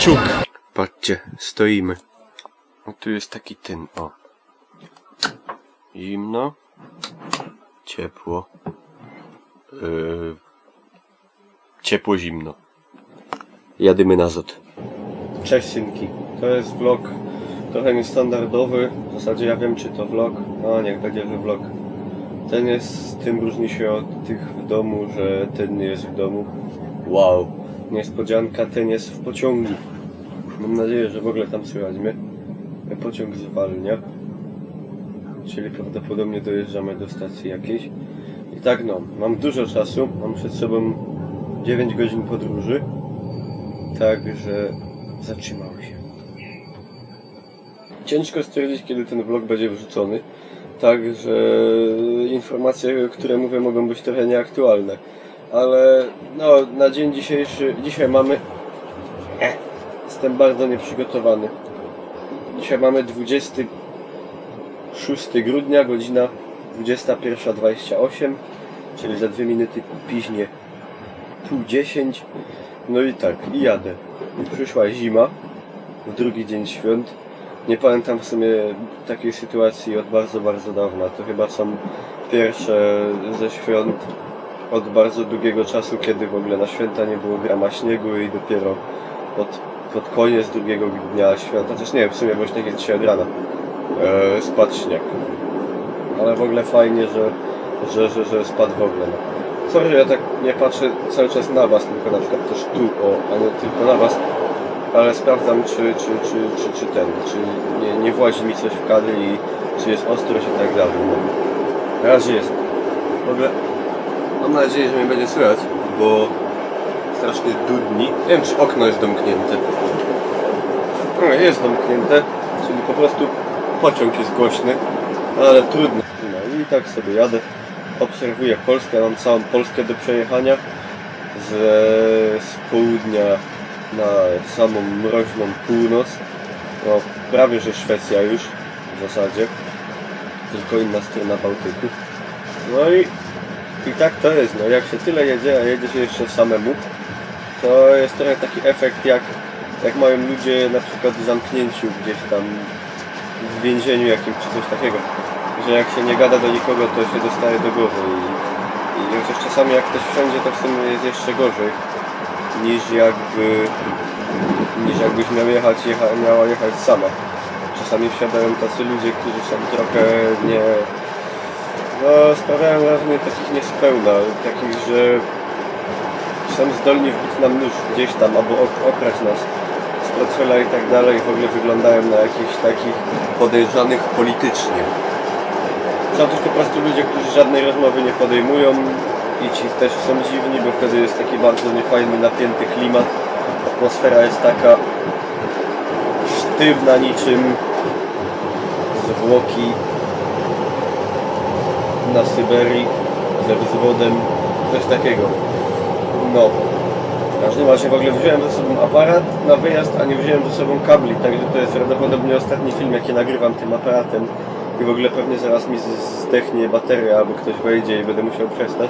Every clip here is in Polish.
kciuk. Patrzcie, stoimy. O, tu jest taki ten, o. Zimno. Ciepło. Ciepło, zimno. Jadymy na ZOT. Cześć synki. To jest vlog trochę niestandardowy. W zasadzie ja wiem, czy to vlog. No niech będzie vlog. Ten jest, tym różni się od tych w domu, że ten nie jest w domu. Wow. Niespodzianka, ten jest w pociągu. Mam nadzieję, że w ogóle tam słychać mnie. Pociąg zwalnia. Czyli prawdopodobnie dojeżdżamy do stacji jakiejś. I tak no, mam dużo czasu. Mam przed sobą 9 godzin podróży. Także zatrzymały się. Ciężko stwierdzić, kiedy ten vlog będzie wrzucony. Także informacje, które mówię, mogą być trochę nieaktualne. Ale no, na dzień dzisiejszy, dzisiaj mamy... Jestem bardzo nieprzygotowany. Dzisiaj mamy 26 grudnia, godzina 21:28, czyli za 2 minuty później, 9:30. No i tak, i jadę. Przyszła zima, w drugi dzień świąt. Nie pamiętam w sumie takiej sytuacji od bardzo, bardzo dawna. To chyba są pierwsze ze świąt od bardzo długiego czasu, kiedy w ogóle na święta nie było grama śniegu i dopiero pod koniec drugiego dnia świąt, chociaż nie wiem, w sumie, bo śnieg jest dzisiaj od rana, spadł śnieg. Ale w ogóle fajnie, że spadł w ogóle. No. Sorry, że ja tak nie patrzę cały czas na was, tylko na przykład też tu, a nie tylko na was. Ale sprawdzam, czy nie włazi mi coś w kadr i czy jest ostrość i tak dalej. No. Na razie jest. W ogóle mam nadzieję, że mnie będzie słychać, bo strasznie dudni. Nie wiem, czy okno jest domknięte. No, jest domknięte, czyli po prostu pociąg jest głośny, ale trudno. No i tak sobie jadę, obserwuję Polskę, mam całą Polskę do przejechania z południa na samą mroźną północ. No, prawie że Szwecja już w zasadzie, tylko inna strona Bałtyku. No i tak to jest, no jak się tyle jedzie, a jedzie się jeszcze samemu, to jest trochę taki efekt jak mają ludzie na przykład w zamknięciu gdzieś tam w więzieniu jakimś czy coś takiego, że jak się nie gada do nikogo, to się dostaje do głowy i chociaż czasami jak ktoś wsiądzie, to w sumie jest jeszcze gorzej niż jakbyś miała jechać sama. Czasami wsiadają tacy ludzie, którzy są trochę sprawiają wrażenie takich niespełna, takich, że są zdolni wbić nam nóż gdzieś tam, albo okrać nas z portfela i tak dalej, w ogóle wyglądają na jakichś takich podejrzanych politycznie. Są też po prostu ludzie, którzy żadnej rozmowy nie podejmują i ci też są dziwni, bo wtedy jest taki bardzo niefajny, napięty klimat. Atmosfera jest taka sztywna niczym zwłoki na Syberii ze wzwodem, coś takiego. No, w każdym razie w ogóle wziąłem ze sobą aparat na wyjazd, a nie wziąłem ze sobą kabli, także to jest prawdopodobnie ostatni film, jaki nagrywam tym aparatem i w ogóle pewnie zaraz mi zdechnie bateria, albo ktoś wejdzie i będę musiał przestać.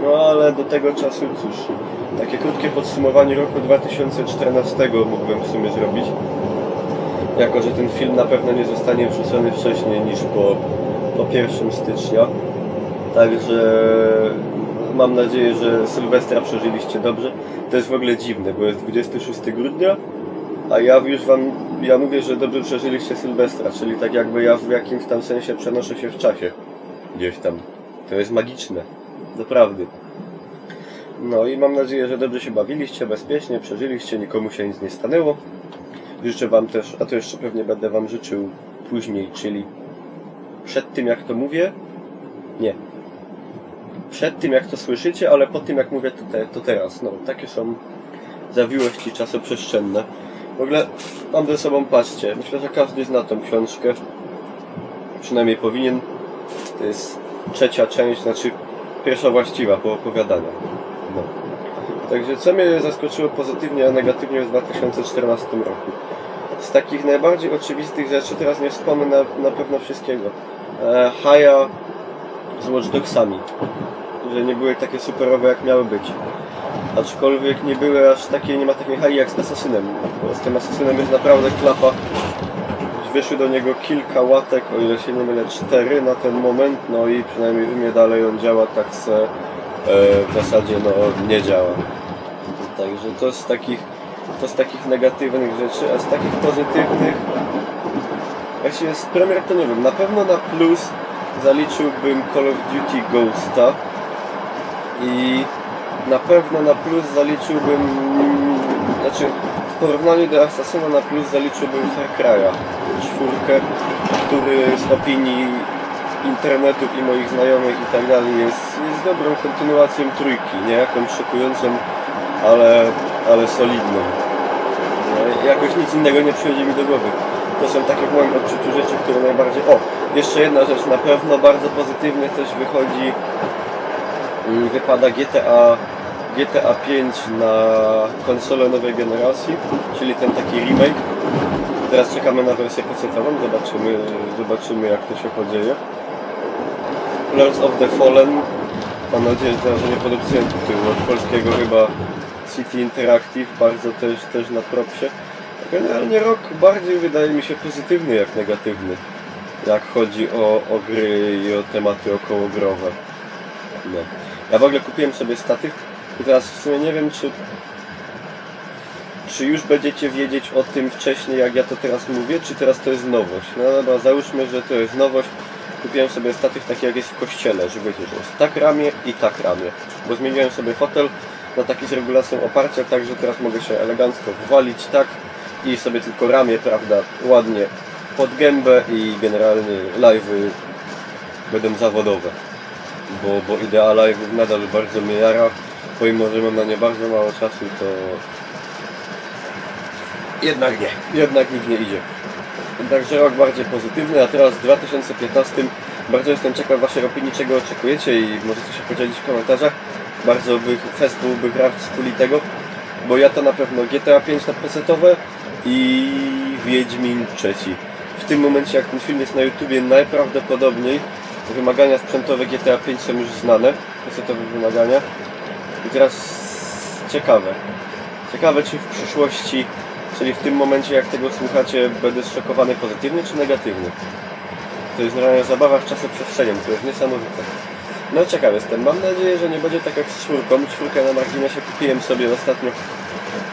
No ale do tego czasu, cóż, takie krótkie podsumowanie roku 2014 mógłbym w sumie zrobić, jako że ten film na pewno nie zostanie wrzucony wcześniej niż po 1 stycznia. Także mam nadzieję, że Sylwestra przeżyliście dobrze. To jest w ogóle dziwne, bo jest 26 grudnia, a ja mówię, że dobrze przeżyliście Sylwestra, czyli tak jakby ja w jakimś tam sensie przenoszę się w czasie. Gdzieś tam. To jest magiczne. Doprawdy. No i mam nadzieję, że dobrze się bawiliście, bezpiecznie przeżyliście, nikomu się nic nie stanęło. Życzę wam też, a to jeszcze pewnie będę wam życzył później, czyli przed tym jak to mówię, nie. Przed tym jak to słyszycie, ale po tym jak mówię to teraz. No, takie są zawiłości czasoprzestrzenne. W ogóle mam ze sobą, patrzcie, myślę, że każdy zna tą książkę. Przynajmniej powinien. To jest 3. część, znaczy pierwsza właściwa po opowiadaniu. No. Także co mnie zaskoczyło pozytywnie, a negatywnie w 2014 roku. Z takich najbardziej oczywistych rzeczy, teraz nie wspomnę na pewno wszystkiego. Haja z Watch Dogsami, że nie były takie superowe jak miały być. aczkolwiek nie były aż takie, nie ma takiej hali jak z Assassinem, bo z tym Assassinem jest naprawdę klapa. Wyszły do niego kilka łatek, o ile się nie mylę 4 na ten moment, no i przynajmniej u mnie dalej on działa, tak se w zasadzie no nie działa. Także to z takich negatywnych rzeczy, a z takich pozytywnych właśnie z premier to nie wiem, na pewno na plus zaliczyłbym Call of Duty Ghosta i na pewno na plus zaliczyłbym, znaczy w porównaniu do Assassina na plus zaliczyłbym Far Cry'a 4, który z opinii internetów i moich znajomych i tak dalej jest dobrą kontynuacją trójki, nie jakąś szokującą, ale solidną. No, jakoś nic innego nie przychodzi mi do głowy. To są takie w moim odczuciu rzeczy, które najbardziej... O! Jeszcze jedna rzecz, na pewno bardzo pozytywnie też wypada GTA 5 na konsolę nowej generacji, czyli ten taki remake. Teraz czekamy na wersję PC-tową, zobaczymy jak to się podzieje. Lords of the Fallen, mam nadzieję, że nie podopisuję tytułu, od polskiego chyba City Interactive, bardzo też na propsie. Generalnie rok bardziej wydaje mi się pozytywny jak negatywny, jak chodzi o gry i o tematy okołogrowe. No. Ja w ogóle kupiłem sobie statyw i teraz w sumie nie wiem, czy już będziecie wiedzieć o tym wcześniej, jak ja to teraz mówię, czy teraz to jest nowość. No dobra, załóżmy, że to jest nowość. Kupiłem sobie statyw taki jak jest w kościele, że wiecie, że jest tak ramię i tak ramię. Bo zmieniłem sobie fotel na taki z regulacją oparcia, tak że teraz mogę się elegancko wywalić tak i sobie tylko ramię, prawda, ładnie pod gębę i generalnie live'y będą zawodowe. Bo idea live'ów nadal bardzo mnie jara, pomimo że mam na nie bardzo mało czasu, to jednak nikt nie idzie. Także rok bardziej pozytywny, a teraz w 2015 bardzo jestem ciekaw waszej opinii, czego oczekujecie i możecie się podzielić w komentarzach. Bardzo byłby rad z puli tego, bo ja to na pewno GTA 5 na PC-towe i Wiedźmin 3. W tym momencie jak ten film jest na YouTubie najprawdopodobniej wymagania sprzętowe GTA 5 są już znane, PC-towe wymagania. I teraz ciekawe czy w przyszłości, czyli w tym momencie jak tego słuchacie, będę zszokowany pozytywnie czy negatywnie. To jest realnie zabawa w czasoprzestrzenią, to jest niesamowite. No ciekaw jestem, mam nadzieję, że nie będzie tak jak z 4. 4 na marginesie kupiłem sobie ostatnio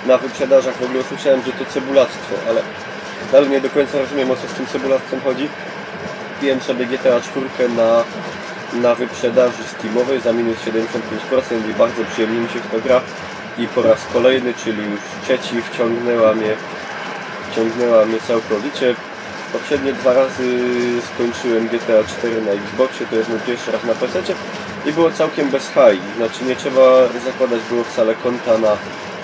na wyprzedażach, w ogóle usłyszałem, że to cebulactwo, ale dalej nie do końca rozumiem, o co z tym cebulactwem chodzi. Kupiłem sobie GTA 4 na wyprzedaży steamowej za minus 75% i bardzo przyjemnie mi się w to gra. I po raz kolejny, czyli już trzeci, wciągnęła mnie całkowicie. Poprzednie 2 razy skończyłem GTA 4 na Xboxie, to jest mój pierwszy raz na PC i było całkiem bez high, znaczy nie trzeba zakładać było wcale konta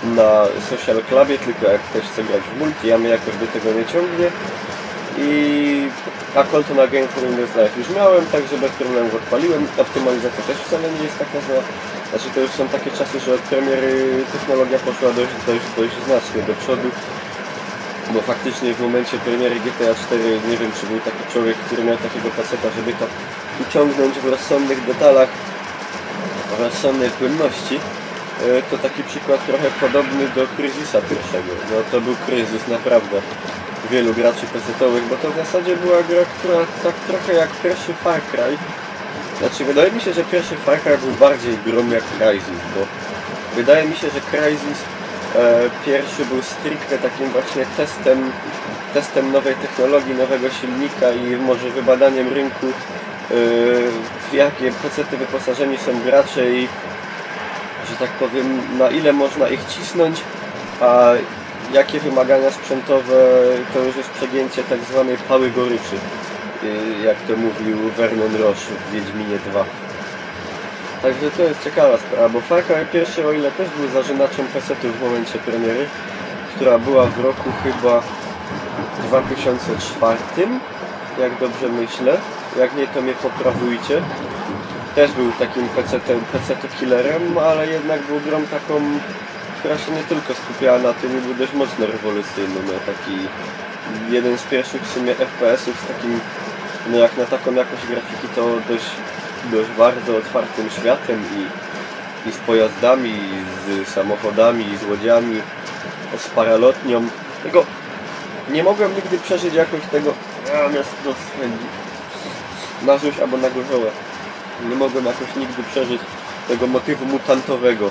na Social Clubie, tylko jak ktoś chce grać w multi, ja mnie jakoś do tego nie ciągnie. A konto na Game for Windows Live już miałem, także bez problemu odpaliłem. Optymalizacja też wcale nie jest taka zła. Znaczy to już są takie czasy, że od premiery technologia poszła dość znacznie do przodu. Bo faktycznie w momencie premiery GTA 4 nie wiem, czy był taki człowiek, który miał takiego paceta, żeby to uciągnąć w rozsądnych detalach, w rozsądnej płynności. To taki przykład trochę podobny do Cryzisa pierwszego. No to był kryzys naprawdę wielu graczy PC-towych, bo to w zasadzie była gra, która tak trochę jak pierwszy Far Cry. Znaczy wydaje mi się, że pierwszy Far Cry był bardziej grom jak Crysis, bo wydaje mi się, że Crysis pierwszy był stricte takim właśnie testem nowej technologii, nowego silnika i może wybadaniem rynku, w jakie PC-ty wyposażeni są gracze i, że tak powiem, na ile można ich cisnąć, a jakie wymagania sprzętowe to już jest przegięcie tak zwanej pały goryczy, jak to mówił Vernon Roche w Wiedźminie 2. Także to jest ciekawa sprawa, bo Far Cry pierwszy, o ile też był zażynaczem PC-ów w momencie premiery, która była w roku chyba 2004, jak dobrze myślę, jak nie to mnie poprawujcie. Też był takim PC-killerem, ale jednak był grą taką, która się nie tylko skupiała na tym i był dość mocno rewolucyjny, no taki jeden z pierwszych w sumie FPS-ów z takim, no jak na taką jakość grafiki to dość bardzo otwartym światem i I z pojazdami, i z samochodami, i z łodziami, z paralotnią. Tego nie mogłem nigdy przeżyć jakoś tego miasto na złość albo na gorzołę. Nie mogłem jakoś nigdy przeżyć tego motywu mutantowego.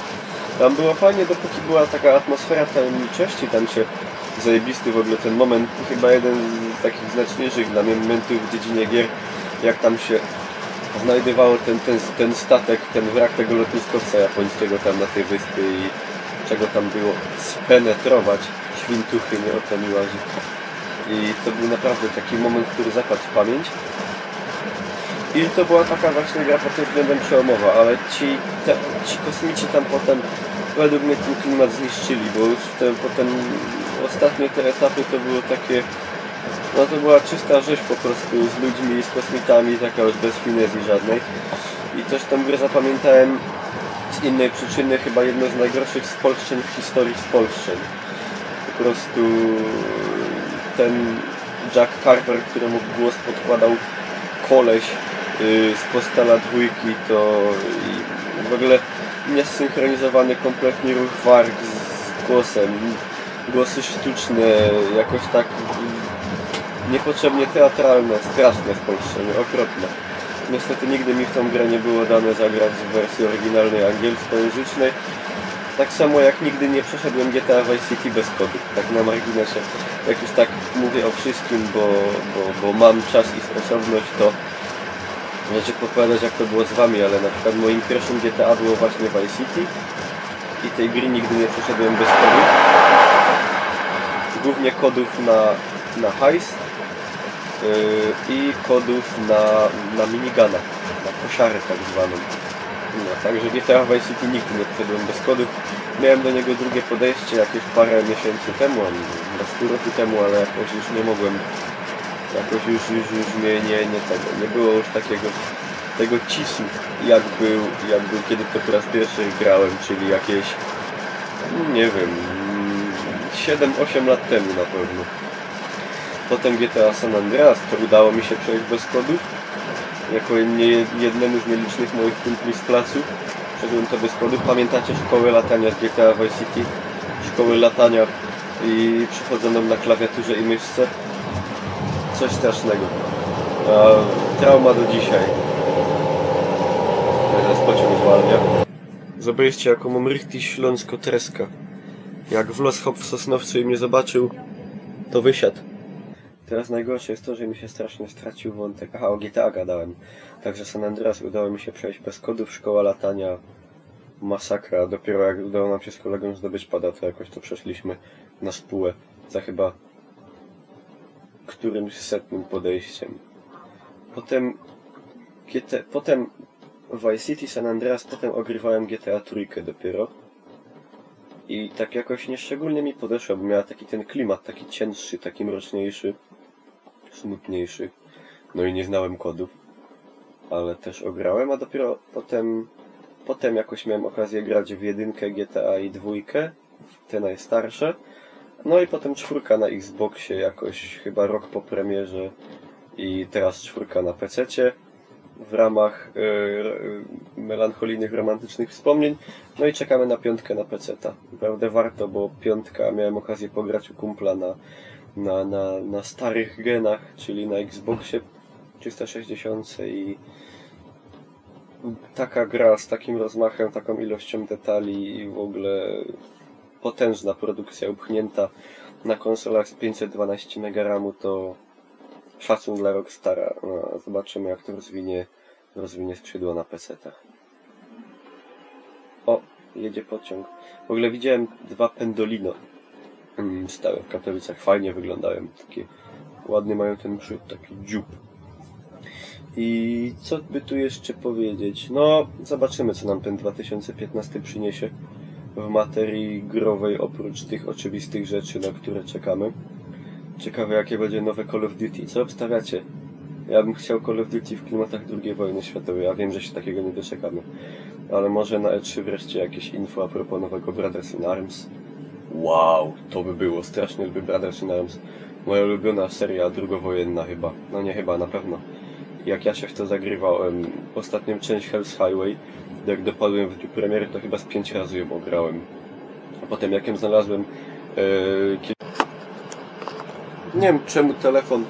Tam było fajnie, dopóki była taka atmosfera tajemniczości, tam się zajebisty w ogóle ten moment, chyba jeden z takich znaczniejszych dla mnie momentów w dziedzinie gier, jak tam się znajdowało ten statek, ten wrak tego lotniskowca japońskiego tam na tej wyspie i czego tam było spenetrować, świntuchy, nie o to mi łazi. I to był naprawdę taki moment, który zapadł w pamięć. I to była taka właśnie gra pod tym względem przełomowa, ale ci kosmici tam potem według mnie ten klimat zniszczyli, bo już potem ostatnie te etapy to było takie, no to była czysta rzeź po prostu z ludźmi i z kosmitami, taka już bez finezji żadnej. I też tę grę zapamiętałem z innej przyczyny, chyba jedno z najgorszych spolszczeń w historii spolszczeń. Po prostu ten Jack Carver, któremu głos podkładał koleś z Postala dwójki, to w ogóle niesynchronizowany kompletnie ruch warg z głosem, głosy sztuczne, jakoś tak niepotrzebnie teatralne, straszne spolszczenie, okropne. Niestety nigdy mi w tą grę nie było dane zagrać w wersji oryginalnej angielskojęzycznej. Tak samo jak nigdy nie przeszedłem GTA Vice City bez kodów, tak na marginesie. Jak już tak mówię o wszystkim, bo mam czas i sposobność, to możecie podpowiadać jak to było z wami, ale na przykład moim pierwszym GTA było właśnie Vice City i tej gry nigdy nie przeszedłem bez kodów. Głównie kodów na hajs i kodów na minigunach, na kosiarę tak zwaną. No, także GTA Vice City nigdy nie przeszedłem bez kodów. Miałem do niego drugie podejście jakieś parę miesięcy temu, z pół roku temu, ale jakoś już nie mogłem. Jakoś już mnie nie było już tego cisu, jak był kiedy to po raz pierwszy grałem, czyli jakieś, nie wiem, 7-8 lat temu na pewno. Potem GTA San Andreas, to udało mi się przejść bez kodów. Jako jednemu z nielicznych moich kumpli z placu przeszedłem to bez kodów. Pamiętacie szkołę latania z GTA Vice City? Szkoły latania i przychodzoną na klawiaturze i myszce? Coś strasznego. Trauma do dzisiaj. Teraz pociąg zwalnia. Zobaczcie jaką mam rychti śląsko-treska. Jak wlazł hop w Sosnowcu i mnie zobaczył, to wysiadł. Teraz najgorsze jest to, że mi się strasznie stracił wątek. Aha, o GTA gadałem. Także San Andreas udało mi się przejść bez kodów, szkoła latania, masakra. Dopiero jak udało nam się z kolegą zdobyć pada, to jakoś to przeszliśmy na spółę za chyba którymś setnym podejściem. Potem Vice City, San Andreas, potem ogrywałem GTA trójkę dopiero. I tak jakoś nieszczególnie mi podeszła, bo miała taki ten klimat, taki cięższy, taki mroczniejszy, smutniejszy. No i nie znałem kodów, ale też ograłem, a dopiero potem jakoś miałem okazję grać w jedynkę GTA i dwójkę, te najstarsze. No i potem czwórka na Xboxie jakoś chyba rok po premierze i teraz czwórka na PC-cie w ramach melancholijnych, romantycznych wspomnień. No i czekamy na piątkę na PC-ta. Naprawdę warto, bo piątka miałem okazję pograć u kumpla na starych genach, czyli na Xboxie 360 i taka gra z takim rozmachem, taką ilością detali i w ogóle potężna produkcja upchnięta na konsolach z 512 MB to szacun dla Rockstara. No, zobaczymy jak to rozwinie skrzydła na PC-tach. O, jedzie pociąg. W ogóle widziałem 2 Pendolino stałe w Katowicach. Fajnie wyglądają. Takie ładny mają ten przód, taki dziób. I co by tu jeszcze powiedzieć? No, zobaczymy co nam ten 2015 przyniesie w materii growej, oprócz tych oczywistych rzeczy, na które czekamy. Ciekawe jakie będzie nowe Call of Duty. Co obstawiacie? Ja bym chciał Call of Duty w klimatach II wojny światowej. Ja wiem, że się takiego nie doczekamy. Ale może na E3 wreszcie jakieś info a propos nowego Brothers in Arms. Wow, to by było. Strasznie lubię Brothers in Arms. Moja ulubiona seria drugowojenna chyba. No nie chyba, na pewno. jak ja się w to zagrywałem. Ostatnią część Hell's Highway, jak dopadłem w dniu premiery, to chyba z 5 razy ją ograłem. A potem jak ją znalazłem, nie wiem czemu telefon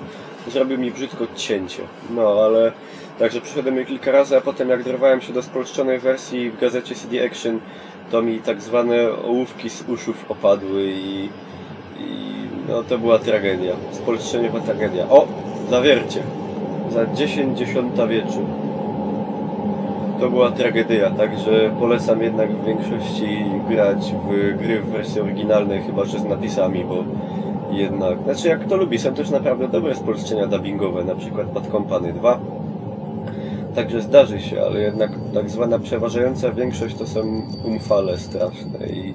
zrobił mi brzydko cięcie. No ale także przyszedłem je kilka razy, a potem jak dorwałem się do spolszczonej wersji w gazecie CD Action, to mi tak zwane ołówki z uszów opadły i no to była tragedia. Spolszczeniowa tragedia. O! Zawiercie! Za 10 wieczór. To była tragedia, także polecam jednak w większości grać w gry w wersji oryginalnej, chyba że z napisami, bo jednak, znaczy jak kto lubi, są też naprawdę dobre spolszczenia dubbingowe, na przykład Bad Company 2. Także zdarzy się, ale jednak tak zwana przeważająca większość to są umfale straszne i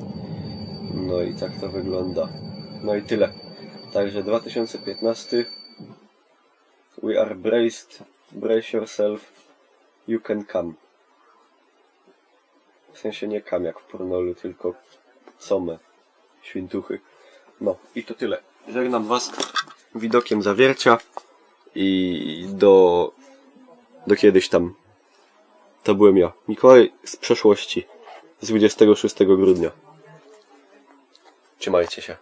no i tak to wygląda. No i tyle. Także 2015. We are braced. Brace yourself. You can come. W sensie nie come jak w pornolu, tylko some. Świntuchy. No i to tyle. Żegnam was widokiem Zawiercia i do kiedyś tam. To byłem ja, Mikołaj z przeszłości, z 26 grudnia. Trzymajcie się.